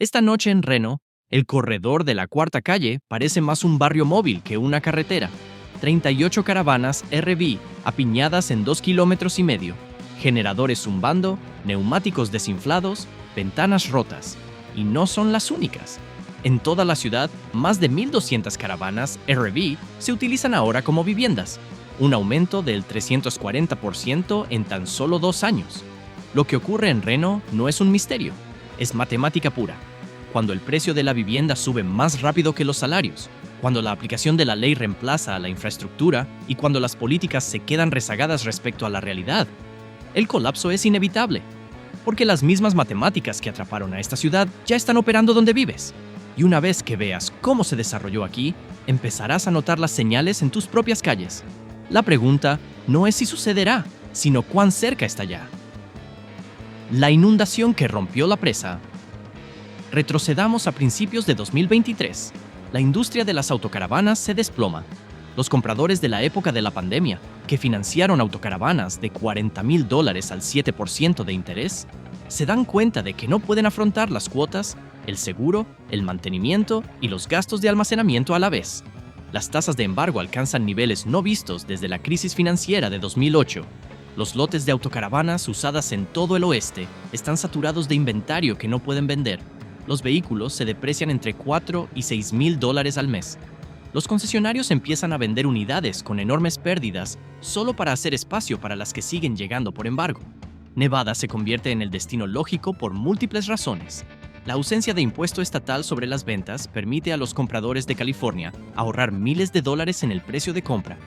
Esta noche en Reno, el corredor de la Cuarta Calle parece más un barrio móvil que una carretera. 38 caravanas RV apiñadas en 2,5 kilómetros, generadores zumbando, neumáticos desinflados, ventanas rotas. Y no son las únicas. En toda la ciudad, más de 1,200 caravanas RV se utilizan ahora como viviendas, un aumento del 340% en tan solo 2 años. Lo que ocurre en Reno no es un misterio, es matemática pura. Cuando el precio de la vivienda sube más rápido que los salarios, cuando la aplicación de la ley reemplaza a la infraestructura y cuando las políticas se quedan rezagadas respecto a la realidad, el colapso es inevitable, porque las mismas matemáticas que atraparon a esta ciudad ya están operando donde vives. Y una vez que veas cómo se desarrolló aquí, empezarás a notar las señales en tus propias calles. La pregunta no es si sucederá, sino cuán cerca está ya. La inundación que rompió la presa. Retrocedamos a principios de 2023. La industria de las autocaravanas se desploma. Los compradores de la época de la pandemia, que financiaron autocaravanas de $40,000 al 7% de interés, se dan cuenta de que no pueden afrontar las cuotas, el seguro, el mantenimiento y los gastos de almacenamiento a la vez. Las tasas de embargo alcanzan niveles no vistos desde la crisis financiera de 2008. Los lotes de autocaravanas usadas en todo el oeste están saturados de inventario que no pueden vender. Los vehículos se deprecian entre $4,000 y $6,000 al mes. Los concesionarios empiezan a vender unidades con enormes pérdidas solo para hacer espacio para las que siguen llegando por embargo. Nevada se convierte en el destino lógico por múltiples razones. La ausencia de impuesto estatal sobre las ventas permite a los compradores de California ahorrar miles de dólares en el precio de compra.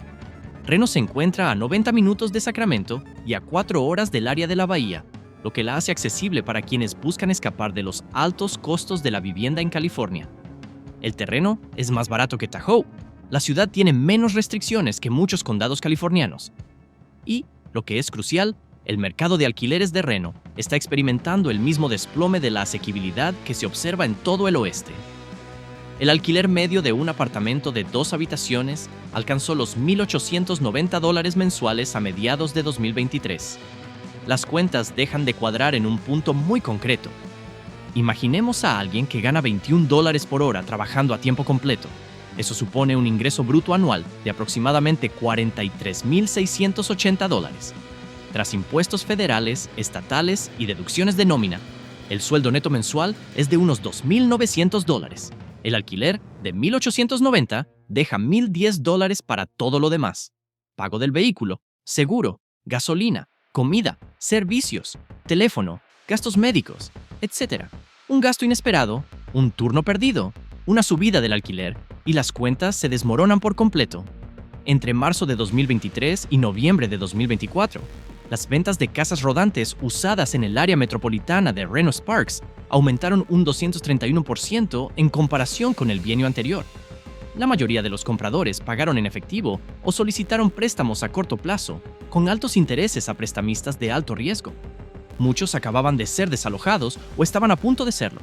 Reno se encuentra a 90 minutos de Sacramento y a 4 horas del área de la bahía, lo que la hace accesible para quienes buscan escapar de los altos costos de la vivienda en California. El terreno es más barato que Tahoe. La ciudad tiene menos restricciones que muchos condados californianos. Y, lo que es crucial, el mercado de alquileres de Reno está experimentando el mismo desplome de la asequibilidad que se observa en todo el oeste. El alquiler medio de un apartamento de 2 habitaciones alcanzó los $1,890 mensuales a mediados de 2023. Las cuentas dejan de cuadrar en un punto muy concreto. Imaginemos a alguien que gana $21 por hora trabajando a tiempo completo. Eso supone un ingreso bruto anual de aproximadamente $43,680. Tras impuestos federales, estatales y deducciones de nómina, el sueldo neto mensual es de unos $2,900. El alquiler, de $1,890, deja $1,010 para todo lo demás. Pago del vehículo, seguro, gasolina, comida, servicios, teléfono, gastos médicos, etc. Un gasto inesperado, un turno perdido, una subida del alquiler, y las cuentas se desmoronan por completo. Entre marzo de 2023 y noviembre de 2024, las ventas de casas rodantes usadas en el área metropolitana de Reno-Sparks aumentaron un 231% en comparación con el bienio anterior. La mayoría de los compradores pagaron en efectivo o solicitaron préstamos a corto plazo, con altos intereses a prestamistas de alto riesgo. Muchos acababan de ser desalojados o estaban a punto de serlo.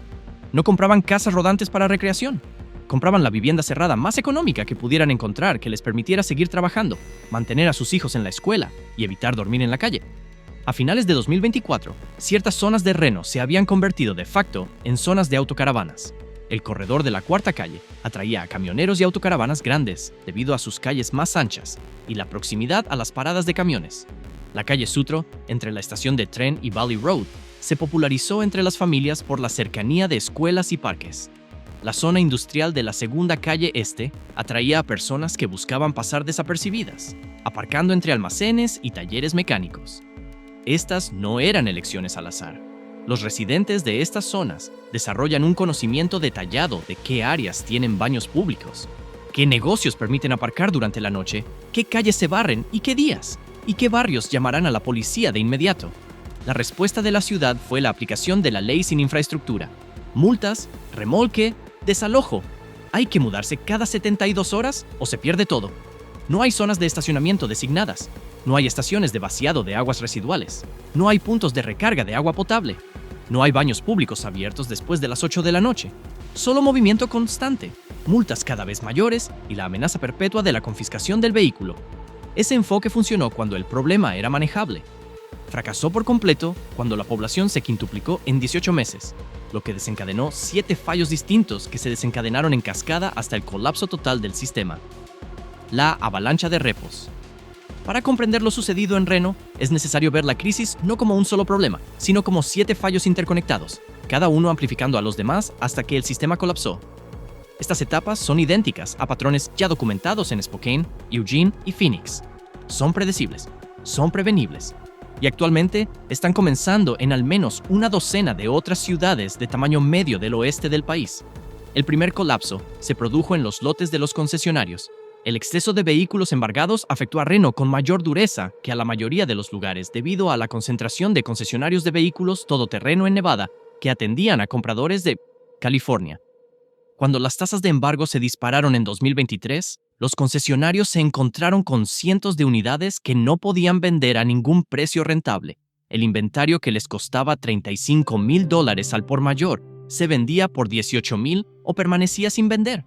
No compraban casas rodantes para recreación. Compraban la vivienda cerrada más económica que pudieran encontrar que les permitiera seguir trabajando, mantener a sus hijos en la escuela y evitar dormir en la calle. A finales de 2024, ciertas zonas de Reno se habían convertido de facto en zonas de autocaravanas. El corredor de la Cuarta Calle atraía a camioneros y autocaravanas grandes debido a sus calles más anchas y la proximidad a las paradas de camiones. La calle Sutro, entre la estación de tren y Valley Road, se popularizó entre las familias por la cercanía de escuelas y parques. La zona industrial de la Segunda Calle Este atraía a personas que buscaban pasar desapercibidas, aparcando entre almacenes y talleres mecánicos. Estas no eran elecciones al azar. Los residentes de estas zonas desarrollan un conocimiento detallado de qué áreas tienen baños públicos, qué negocios permiten aparcar durante la noche, qué calles se barren y qué días, y qué barrios llamarán a la policía de inmediato. La respuesta de la ciudad fue la aplicación de la ley sin infraestructura. Multas, remolque, desalojo. Hay que mudarse cada 72 horas o se pierde todo. No hay zonas de estacionamiento designadas. No hay estaciones de vaciado de aguas residuales. No hay puntos de recarga de agua potable. No hay baños públicos abiertos después de las 8 de la noche. Solo movimiento constante, multas cada vez mayores y la amenaza perpetua de la confiscación del vehículo. Ese enfoque funcionó cuando el problema era manejable. Fracasó por completo cuando la población se quintuplicó en 18 meses. lo que desencadenó 7 fallos distintos que se desencadenaron en cascada hasta el colapso total del sistema. La avalancha de repos. Para comprender lo sucedido en Reno, es necesario ver la crisis no como un solo problema, sino como 7 fallos interconectados, cada uno amplificando a los demás hasta que el sistema colapsó. Estas etapas son idénticas a patrones ya documentados en Spokane, Eugene y Phoenix. Son predecibles, son prevenibles, y actualmente están comenzando en al menos una docena de otras ciudades de tamaño medio del oeste del país. El primer colapso se produjo en los lotes de los concesionarios. El exceso de vehículos embargados afectó a Reno con mayor dureza que a la mayoría de los lugares debido a la concentración de concesionarios de vehículos todoterreno en Nevada que atendían a compradores de California. Cuando las tasas de embargo se dispararon en 2023, los concesionarios se encontraron con cientos de unidades que no podían vender a ningún precio rentable. El inventario que les costaba $35,000 al por mayor se vendía por $18,000 o permanecía sin vender.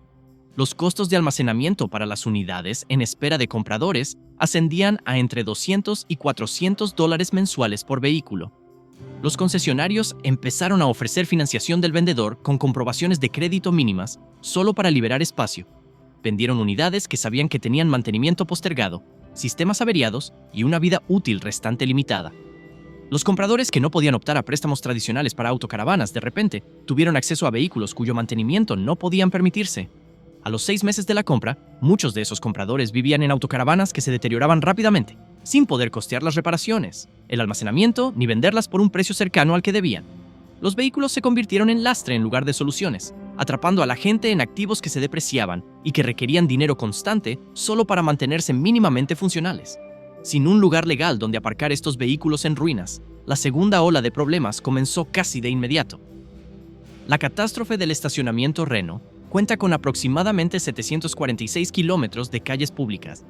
Los costos de almacenamiento para las unidades en espera de compradores ascendían a entre $200 y $400 mensuales por vehículo. Los concesionarios empezaron a ofrecer financiación del vendedor con comprobaciones de crédito mínimas solo para liberar espacio. Vendieron unidades que sabían que tenían mantenimiento postergado, sistemas averiados y una vida útil restante limitada. Los compradores que no podían optar a préstamos tradicionales para autocaravanas de repente tuvieron acceso a vehículos cuyo mantenimiento no podían permitirse. A los 6 meses de la compra, muchos de esos compradores vivían en autocaravanas que se deterioraban rápidamente, sin poder costear las reparaciones, el almacenamiento ni venderlas por un precio cercano al que debían. Los vehículos se convirtieron en lastre en lugar de soluciones, atrapando a la gente en activos que se depreciaban y que requerían dinero constante solo para mantenerse mínimamente funcionales. Sin un lugar legal donde aparcar estos vehículos en ruinas, la segunda ola de problemas comenzó casi de inmediato. La catástrofe del estacionamiento Reno cuenta con aproximadamente 746 kilómetros de calles públicas.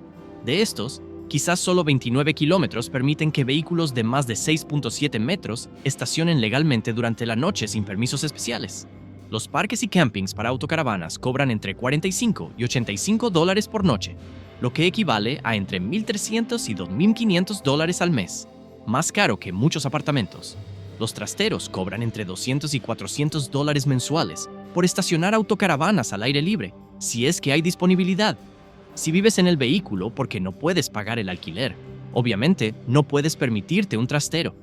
De estos, quizás solo 29 kilómetros permiten que vehículos de más de 6.7 metros estacionen legalmente durante la noche sin permisos especiales. Los parques y campings para autocaravanas cobran entre $45 y $85 por noche, lo que equivale a entre $1,300 y $2,500 al mes, más caro que muchos apartamentos. Los trasteros cobran entre $200 y $400 mensuales por estacionar autocaravanas al aire libre, si es que hay disponibilidad. Si vives en el vehículo porque no puedes pagar el alquiler, obviamente no puedes permitirte un trastero.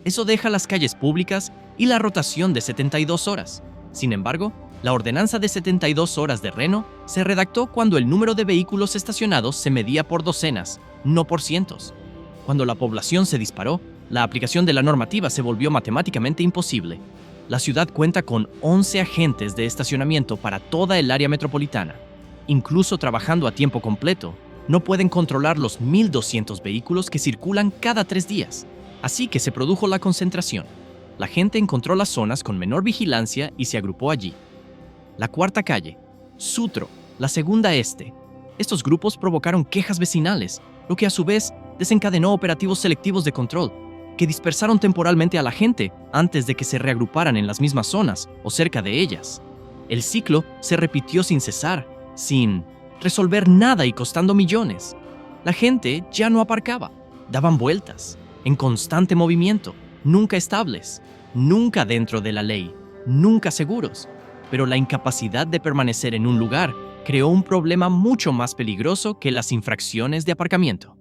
Eso deja las calles públicas y la rotación de 72 horas. Sin embargo, la ordenanza de 72 horas de Reno se redactó cuando el número de vehículos estacionados se medía por docenas, no por cientos. Cuando la población se disparó, la aplicación de la normativa se volvió matemáticamente imposible. La ciudad cuenta con 11 agentes de estacionamiento para toda el área metropolitana. Incluso trabajando a tiempo completo, no pueden controlar los 1,200 vehículos que circulan cada 3 días. Así que se produjo la concentración. La gente encontró las zonas con menor vigilancia y se agrupó allí. La cuarta calle, Sutro, la segunda este. Estos grupos provocaron quejas vecinales, lo que a su vez desencadenó operativos selectivos de control, que dispersaron temporalmente a la gente antes de que se reagruparan en las mismas zonas o cerca de ellas. El ciclo se repitió sin cesar, sin resolver nada y costando millones. La gente ya no aparcaba, daban vueltas, en constante movimiento, nunca estables, nunca dentro de la ley, nunca seguros. Pero la incapacidad de permanecer en un lugar creó un problema mucho más peligroso que las infracciones de aparcamiento.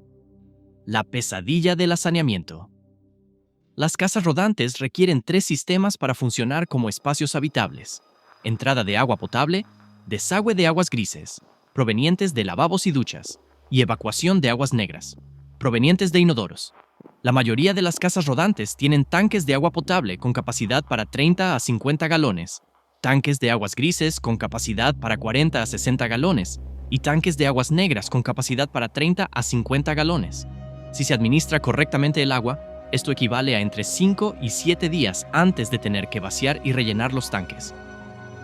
La pesadilla del saneamiento. Las casas rodantes requieren 3 sistemas para funcionar como espacios habitables: entrada de agua potable, desagüe de aguas grises, provenientes de lavabos y duchas, y evacuación de aguas negras, provenientes de inodoros. La mayoría de las casas rodantes tienen tanques de agua potable con capacidad para 30 a 50 galones, tanques de aguas grises con capacidad para 40 a 60 galones, y tanques de aguas negras con capacidad para 30 a 50 galones. Si se administra correctamente el agua, esto equivale a entre 5 y 7 días antes de tener que vaciar y rellenar los tanques.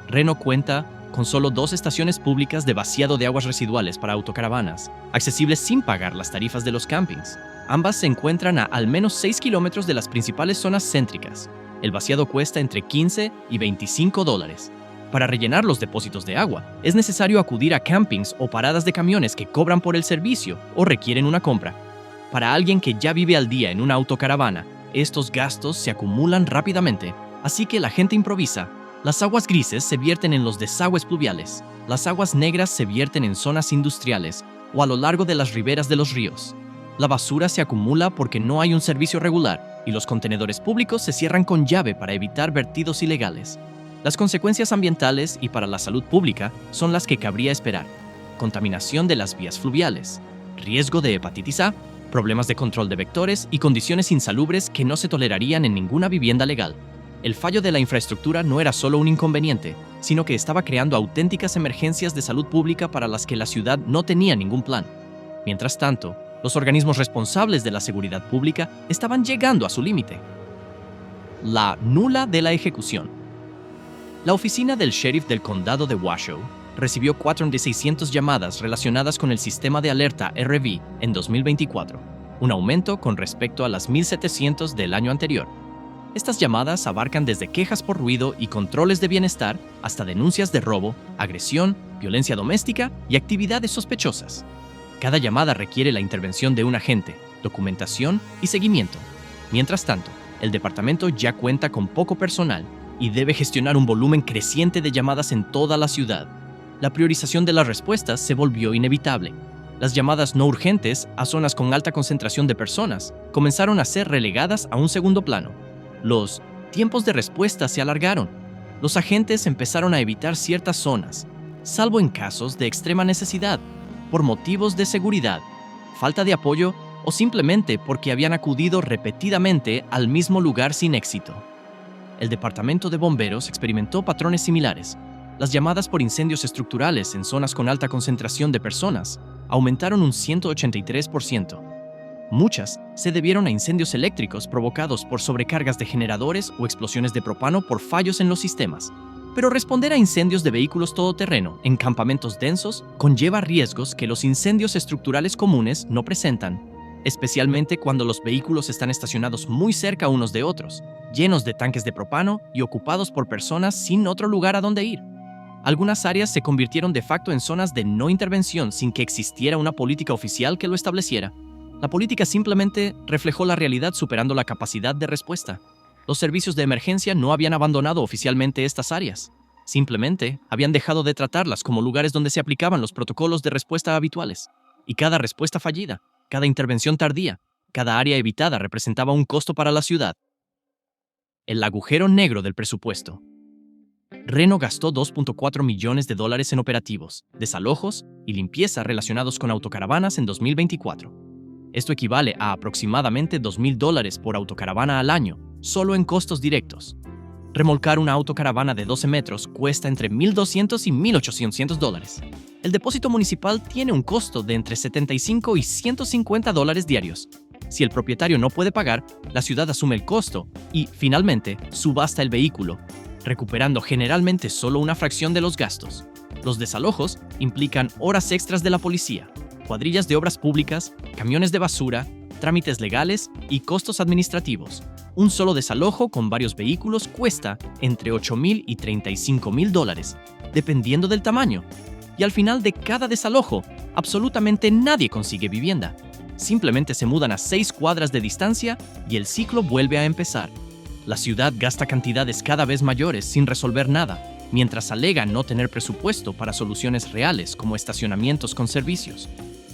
Reno cuenta con solo 2 estaciones públicas de vaciado de aguas residuales para autocaravanas, accesibles sin pagar las tarifas de los campings. Ambas se encuentran a al menos 6 kilómetros de las principales zonas céntricas. El vaciado cuesta entre $15 y $25. Para rellenar los depósitos de agua, es necesario acudir a campings o paradas de camiones que cobran por el servicio o requieren una compra. Para alguien que ya vive al día en una autocaravana, estos gastos se acumulan rápidamente. Así que la gente improvisa. Las aguas grises se vierten en los desagües pluviales, las aguas negras se vierten en zonas industriales o a lo largo de las riberas de los ríos. La basura se acumula porque no hay un servicio regular y los contenedores públicos se cierran con llave para evitar vertidos ilegales. Las consecuencias ambientales y para la salud pública son las que cabría esperar. Contaminación de las vías fluviales, riesgo de hepatitis A, problemas de control de vectores y condiciones insalubres que no se tolerarían en ninguna vivienda legal. El fallo de la infraestructura no era solo un inconveniente, sino que estaba creando auténticas emergencias de salud pública para las que la ciudad no tenía ningún plan. Mientras tanto, los organismos responsables de la seguridad pública estaban llegando a su límite. La nula de la ejecución. La oficina del sheriff del condado de Washoe recibió 4 de 600 llamadas relacionadas con el sistema de alerta RV en 2024, un aumento con respecto a las 1.700 del año anterior. Estas llamadas abarcan desde quejas por ruido y controles de bienestar hasta denuncias de robo, agresión, violencia doméstica y actividades sospechosas. Cada llamada requiere la intervención de un agente, documentación y seguimiento. Mientras tanto, el departamento ya cuenta con poco personal y debe gestionar un volumen creciente de llamadas en toda la ciudad. La priorización de las respuestas se volvió inevitable. Las llamadas no urgentes a zonas con alta concentración de personas comenzaron a ser relegadas a un segundo plano. Los tiempos de respuesta se alargaron. Los agentes empezaron a evitar ciertas zonas, salvo en casos de extrema necesidad, por motivos de seguridad, falta de apoyo o simplemente porque habían acudido repetidamente al mismo lugar sin éxito. El departamento de bomberos experimentó patrones similares. Las llamadas por incendios estructurales en zonas con alta concentración de personas aumentaron un 183%. Muchas se debieron a incendios eléctricos provocados por sobrecargas de generadores o explosiones de propano por fallos en los sistemas. Pero responder a incendios de vehículos todoterreno en campamentos densos conlleva riesgos que los incendios estructurales comunes no presentan, especialmente cuando los vehículos están estacionados muy cerca unos de otros, llenos de tanques de propano y ocupados por personas sin otro lugar a donde ir. Algunas áreas se convirtieron de facto en zonas de no intervención sin que existiera una política oficial que lo estableciera. La política simplemente reflejó la realidad superando la capacidad de respuesta. Los servicios de emergencia no habían abandonado oficialmente estas áreas. Simplemente habían dejado de tratarlas como lugares donde se aplicaban los protocolos de respuesta habituales. Y cada respuesta fallida, cada intervención tardía, cada área evitada representaba un costo para la ciudad. El agujero negro del presupuesto. Reno gastó $2.4 millones en operativos, desalojos y limpieza relacionados con autocaravanas en 2024. Esto equivale a aproximadamente $2,000 por autocaravana al año, solo en costos directos. Remolcar una autocaravana de 12 metros cuesta entre $1,200 y $1,800. El depósito municipal tiene un costo de entre $75 y $150 diarios. Si el propietario no puede pagar, la ciudad asume el costo y, finalmente, subasta el vehículo, recuperando generalmente solo una fracción de los gastos. Los desalojos implican horas extras de la policía, cuadrillas de obras públicas, camiones de basura, trámites legales y costos administrativos. Un solo desalojo con varios vehículos cuesta entre $8,000 y $35,000, dependiendo del tamaño. Y al final de cada desalojo, absolutamente nadie consigue vivienda. Simplemente se mudan a 6 cuadras de distancia y el ciclo vuelve a empezar. La ciudad gasta cantidades cada vez mayores sin resolver nada, mientras alega no tener presupuesto para soluciones reales como estacionamientos con servicios.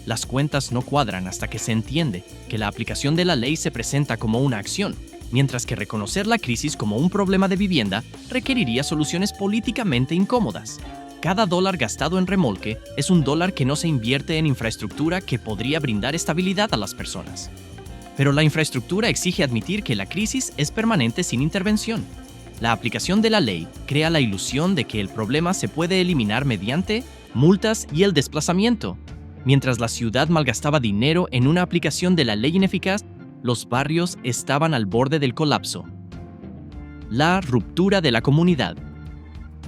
Las cuentas no cuadran hasta que se entiende que la aplicación de la ley se presenta como una acción, mientras que reconocer la crisis como un problema de vivienda requeriría soluciones políticamente incómodas. Cada dólar gastado en remolque es un dólar que no se invierte en infraestructura que podría brindar estabilidad a las personas. Pero la infraestructura exige admitir que la crisis es permanente sin intervención. La aplicación de la ley crea la ilusión de que el problema se puede eliminar mediante multas y el desplazamiento. Mientras la ciudad malgastaba dinero en una aplicación de la ley ineficaz, los barrios estaban al borde del colapso. La ruptura de la comunidad.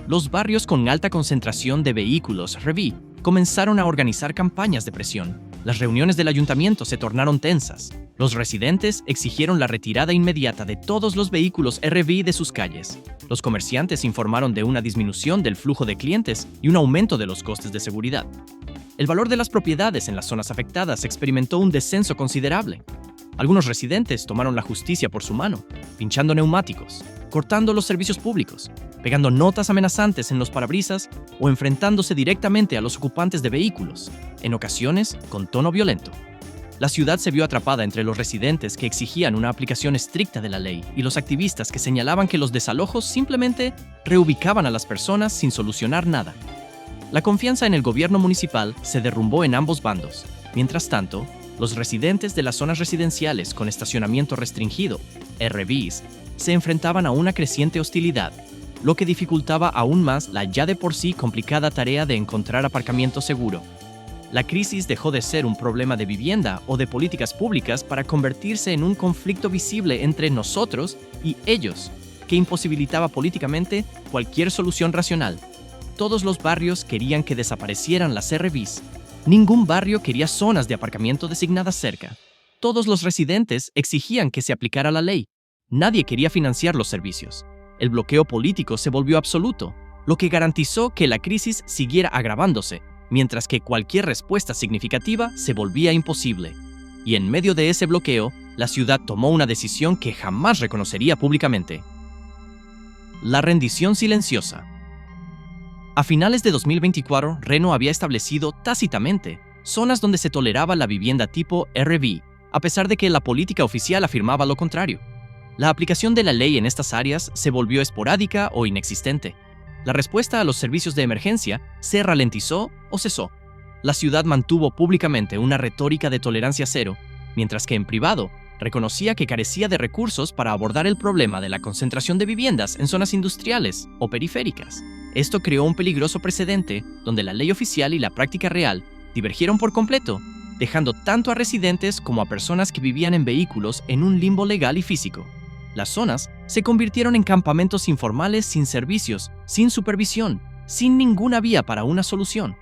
Los barrios con alta concentración de vehículos RV comenzaron a organizar campañas de presión. Las reuniones del ayuntamiento se tornaron tensas. Los residentes exigieron la retirada inmediata de todos los vehículos RV de sus calles. Los comerciantes informaron de una disminución del flujo de clientes y un aumento de los costes de seguridad. El valor de las propiedades en las zonas afectadas experimentó un descenso considerable. Algunos residentes tomaron la justicia por su mano, pinchando neumáticos. cortando los servicios públicos, pegando notas amenazantes en los parabrisas o enfrentándose directamente a los ocupantes de vehículos, en ocasiones con tono violento. La ciudad se vio atrapada entre los residentes que exigían una aplicación estricta de la ley y los activistas que señalaban que los desalojos simplemente reubicaban a las personas sin solucionar nada. La confianza en el gobierno municipal se derrumbó en ambos bandos. Mientras tanto, los residentes de las zonas residenciales con estacionamiento restringido, RVs, se enfrentaban a una creciente hostilidad, lo que dificultaba aún más la ya de por sí complicada tarea de encontrar aparcamiento seguro. La crisis dejó de ser un problema de vivienda o de políticas públicas para convertirse en un conflicto visible entre nosotros y ellos, que imposibilitaba políticamente cualquier solución racional. Todos los barrios querían que desaparecieran las RVs. Ningún barrio quería zonas de aparcamiento designadas cerca. Todos los residentes exigían que se aplicara la ley. Nadie quería financiar los servicios. El bloqueo político se volvió absoluto, lo que garantizó que la crisis siguiera agravándose, mientras que cualquier respuesta significativa se volvía imposible. Y en medio de ese bloqueo, la ciudad tomó una decisión que jamás reconocería públicamente: la rendición silenciosa. A finales de 2024, Reno había establecido tácitamente zonas donde se toleraba la vivienda tipo RV, a pesar de que la política oficial afirmaba lo contrario. La aplicación de la ley en estas áreas se volvió esporádica o inexistente. La respuesta a los servicios de emergencia se ralentizó o cesó. La ciudad mantuvo públicamente una retórica de tolerancia cero, mientras que en privado reconocía que carecía de recursos para abordar el problema de la concentración de viviendas en zonas industriales o periféricas. Esto creó un peligroso precedente donde la ley oficial y la práctica real divergieron por completo, dejando tanto a residentes como a personas que vivían en vehículos en un limbo legal y físico. Las zonas se convirtieron en campamentos informales sin servicios, sin supervisión, sin ninguna vía para una solución.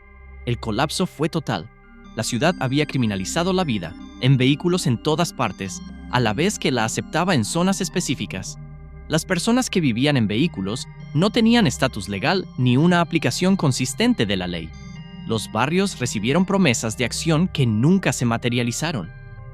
El colapso fue total. La ciudad había criminalizado la vida en vehículos en todas partes, a la vez que la aceptaba en zonas específicas. Las personas que vivían en vehículos no tenían estatus legal ni una aplicación consistente de la ley. Los barrios recibieron promesas de acción que nunca se materializaron,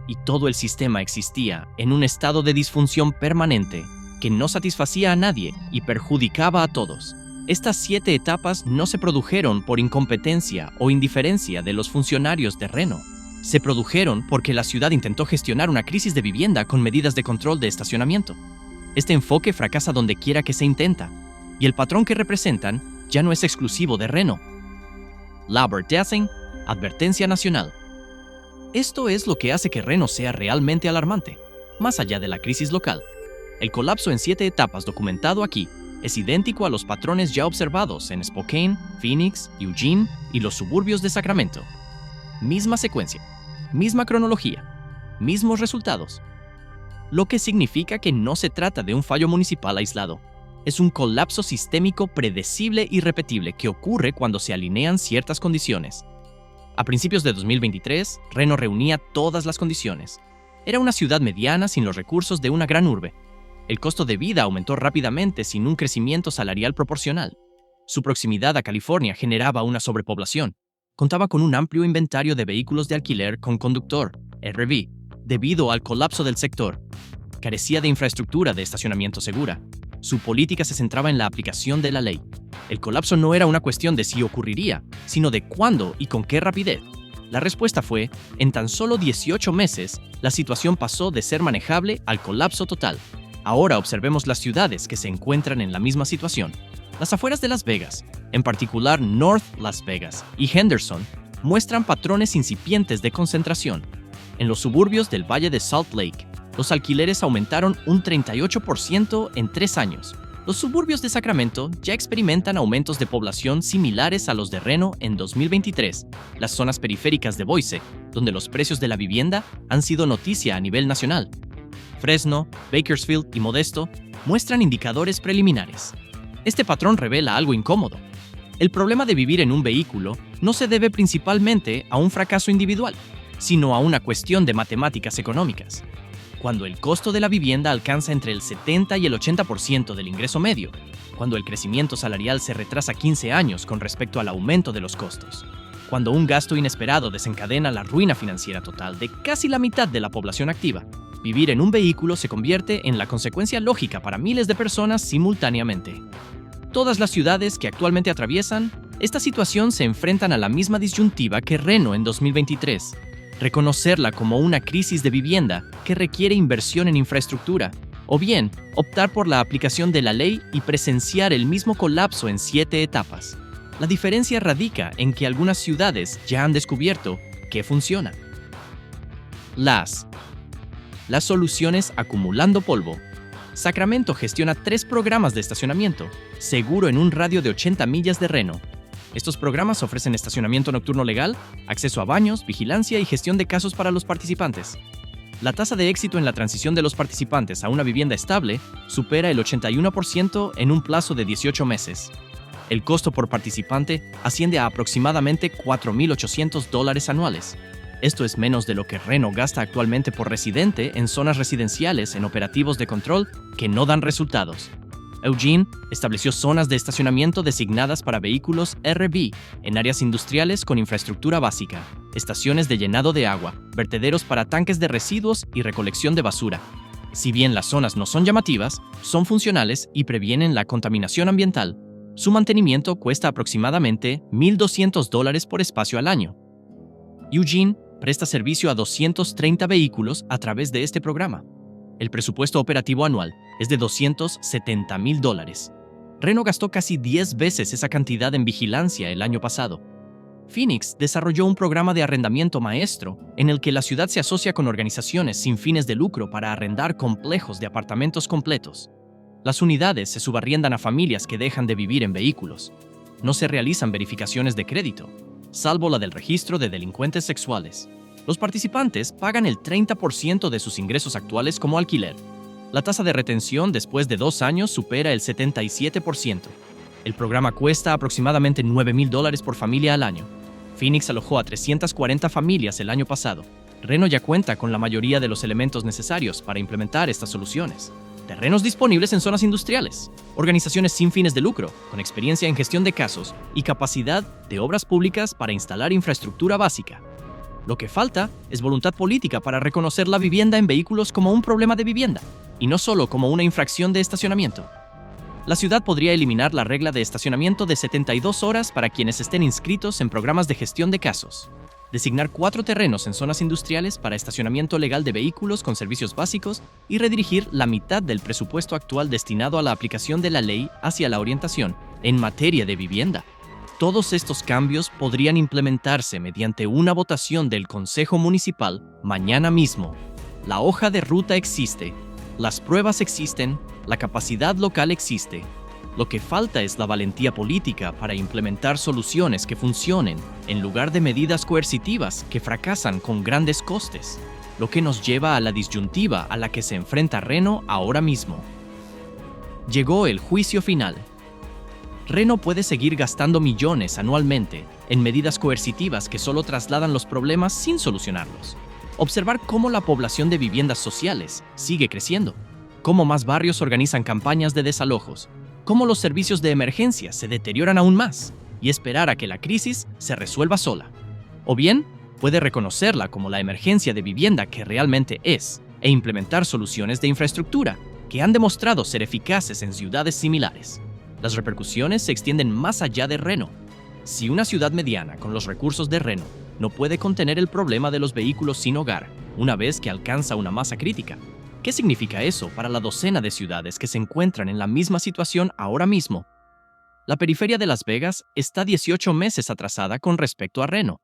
y todo el sistema existía en un estado de disfunción permanente que no satisfacía a nadie y perjudicaba a todos. Estas 7 etapas no se produjeron por incompetencia o indiferencia de los funcionarios de Reno. Se produjeron porque la ciudad intentó gestionar una crisis de vivienda con medidas de control de estacionamiento. Este enfoque fracasa donde quiera que se intenta, y el patrón que representan ya no es exclusivo de Reno. Labertessing, advertencia nacional. Esto es lo que hace que Reno sea realmente alarmante. Más allá de la crisis local, el colapso en 7 etapas documentado aquí es idéntico a los patrones ya observados en Spokane, Phoenix, Eugene y los suburbios de Sacramento. Misma secuencia, misma cronología, mismos resultados. Lo que significa que no se trata de un fallo municipal aislado. Es un colapso sistémico predecible y repetible que ocurre cuando se alinean ciertas condiciones. A principios de 2023, Reno reunía todas las condiciones. Era una ciudad mediana sin los recursos de una gran urbe. El costo de vida aumentó rápidamente sin un crecimiento salarial proporcional. Su proximidad a California generaba una sobrepoblación. Contaba con un amplio inventario de vehículos de alquiler con conductor, RV, debido al colapso del sector. Carecía de infraestructura de estacionamiento segura. Su política se centraba en la aplicación de la ley. El colapso no era una cuestión de si ocurriría, sino de cuándo y con qué rapidez. La respuesta fue, en tan solo 18 meses, la situación pasó de ser manejable al colapso total. Ahora observemos las ciudades que se encuentran en la misma situación. Las afueras de Las Vegas, en particular North Las Vegas y Henderson, muestran patrones incipientes de concentración. En los suburbios del Valle de Salt Lake, los alquileres aumentaron un 38% en 3 años. Los suburbios de Sacramento ya experimentan aumentos de población similares a los de Reno en 2023. Las zonas periféricas de Boise, donde los precios de la vivienda han sido noticia a nivel nacional. Fresno, Bakersfield y Modesto muestran indicadores preliminares. Este patrón revela algo incómodo. El problema de vivir en un vehículo no se debe principalmente a un fracaso individual, sino a una cuestión de matemáticas económicas. Cuando el costo de la vivienda alcanza entre el 70 y el 80% del ingreso medio, cuando el crecimiento salarial se retrasa 15 años con respecto al aumento de los costos, cuando un gasto inesperado desencadena la ruina financiera total de casi la mitad de la población activa, Vivir en un vehículo se convierte en la consecuencia lógica para miles de personas simultáneamente. Todas las ciudades que actualmente atraviesan esta situación se enfrentan a la misma disyuntiva que Reno en 2023: reconocerla como una crisis de vivienda que requiere inversión en infraestructura, o bien optar por la aplicación de la ley y presenciar el mismo colapso en 7 etapas. La diferencia radica en que algunas ciudades ya han descubierto que funciona. Las soluciones acumulando polvo. Sacramento gestiona 3 programas de estacionamiento seguro en un radio de 80 millas de Reno. Estos programas ofrecen estacionamiento nocturno legal, acceso a baños, vigilancia y gestión de casos para los participantes. La tasa de éxito en la transición de los participantes a una vivienda estable supera el 81% en un plazo de 18 meses. El costo por participante asciende a aproximadamente $4,800 anuales. Esto es menos de lo que Reno gasta actualmente por residente en zonas residenciales en operativos de control que no dan resultados. Eugene estableció zonas de estacionamiento designadas para vehículos RV en áreas industriales con infraestructura básica, estaciones de llenado de agua, vertederos para tanques de residuos y recolección de basura. Si bien las zonas no son llamativas, son funcionales y previenen la contaminación ambiental. Su mantenimiento cuesta aproximadamente $1,200 por espacio al año. Eugene presta servicio a 230 vehículos a través de este programa. El presupuesto operativo anual es de $270,000. Reno gastó casi 10 veces esa cantidad en vigilancia el año pasado. Phoenix desarrolló un programa de arrendamiento maestro en el que la ciudad se asocia con organizaciones sin fines de lucro para arrendar complejos de apartamentos completos. Las unidades se subarriendan a familias que dejan de vivir en vehículos. No se realizan verificaciones de crédito, salvo la del registro de delincuentes sexuales. Los participantes pagan el 30% de sus ingresos actuales como alquiler. La tasa de retención después de 2 años supera el 77%. El programa cuesta aproximadamente $9,000 por familia al año. Phoenix alojó a 340 familias el año pasado. Reno ya cuenta con la mayoría de los elementos necesarios para implementar estas soluciones. Terrenos disponibles en zonas industriales, organizaciones sin fines de lucro, con experiencia en gestión de casos y capacidad de obras públicas para instalar infraestructura básica. Lo que falta es voluntad política para reconocer la vivienda en vehículos como un problema de vivienda, y no solo como una infracción de estacionamiento. La ciudad podría eliminar la regla de estacionamiento de 72 horas para quienes estén inscritos en programas de gestión de casos. Designar 4 terrenos en zonas industriales para estacionamiento legal de vehículos con servicios básicos y redirigir la mitad del presupuesto actual destinado a la aplicación de la ley hacia la orientación en materia de vivienda. Todos estos cambios podrían implementarse mediante una votación del Consejo Municipal mañana mismo. La hoja de ruta existe, las pruebas existen, la capacidad local existe. Lo que falta es la valentía política para implementar soluciones que funcionen, en lugar de medidas coercitivas que fracasan con grandes costes, lo que nos lleva a la disyuntiva a la que se enfrenta Reno ahora mismo. Llegó el juicio final. Reno puede seguir gastando millones anualmente en medidas coercitivas que solo trasladan los problemas sin solucionarlos. Observar cómo la población de viviendas sociales sigue creciendo, cómo más barrios organizan campañas de desalojos, cómo los servicios de emergencia se deterioran aún más y esperar a que la crisis se resuelva sola. O bien, puede reconocerla como la emergencia de vivienda que realmente es e implementar soluciones de infraestructura que han demostrado ser eficaces en ciudades similares. Las repercusiones se extienden más allá de Reno. Si una ciudad mediana con los recursos de Reno no puede contener el problema de los vehículos sin hogar una vez que alcanza una masa crítica, ¿qué significa eso para la docena de ciudades que se encuentran en la misma situación ahora mismo? La periferia de Las Vegas está 18 meses atrasada con respecto a Reno.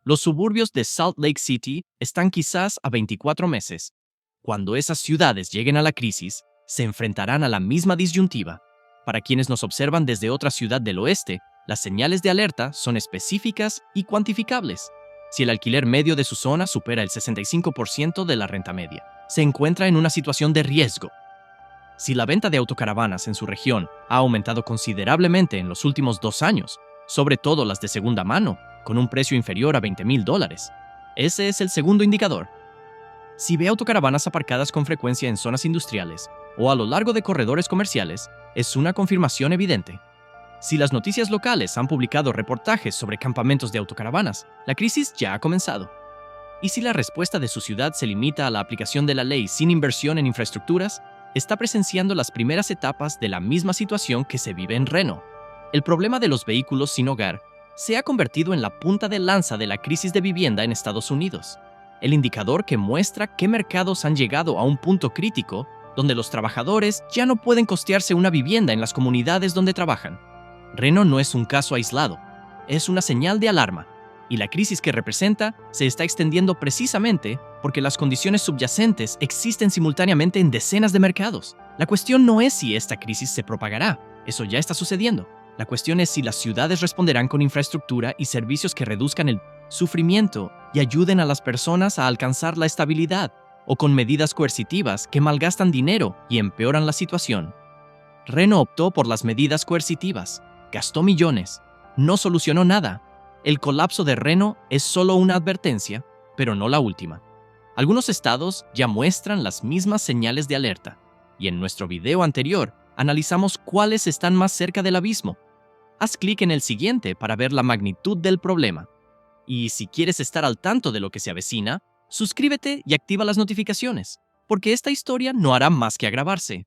Los suburbios de Salt Lake City están quizás a 24 meses. Cuando esas ciudades lleguen a la crisis, se enfrentarán a la misma disyuntiva. Para quienes nos observan desde otra ciudad del oeste, las señales de alerta son específicas y cuantificables. Si el alquiler medio de su zona supera el 65% de la renta media, se encuentra en una situación de riesgo. Si la venta de autocaravanas en su región ha aumentado considerablemente en los últimos 2 años, sobre todo las de segunda mano, con un precio inferior a $20,000, ese es el segundo indicador. Si ve autocaravanas aparcadas con frecuencia en zonas industriales o a lo largo de corredores comerciales, es una confirmación evidente. Si las noticias locales han publicado reportajes sobre campamentos de autocaravanas, la crisis ya ha comenzado. Y si la respuesta de su ciudad se limita a la aplicación de la ley sin inversión en infraestructuras, está presenciando las primeras etapas de la misma situación que se vive en Reno. El problema de los vehículos sin hogar se ha convertido en la punta de lanza de la crisis de vivienda en Estados Unidos, el indicador que muestra qué mercados han llegado a un punto crítico donde los trabajadores ya no pueden costearse una vivienda en las comunidades donde trabajan. Reno no es un caso aislado, es una señal de alarma, y la crisis que representa se está extendiendo precisamente porque las condiciones subyacentes existen simultáneamente en decenas de mercados. La cuestión no es si esta crisis se propagará, eso ya está sucediendo. La cuestión es si las ciudades responderán con infraestructura y servicios que reduzcan el sufrimiento y ayuden a las personas a alcanzar la estabilidad, o con medidas coercitivas que malgastan dinero y empeoran la situación. Reno optó por las medidas coercitivas, gastó millones, no solucionó nada. El colapso de Reno es solo una advertencia, pero no la última. Algunos estados ya muestran las mismas señales de alerta, y en nuestro video anterior analizamos cuáles están más cerca del abismo. Haz clic en el siguiente para ver la magnitud del problema. Y si quieres estar al tanto de lo que se avecina, suscríbete y activa las notificaciones, porque esta historia no hará más que agravarse.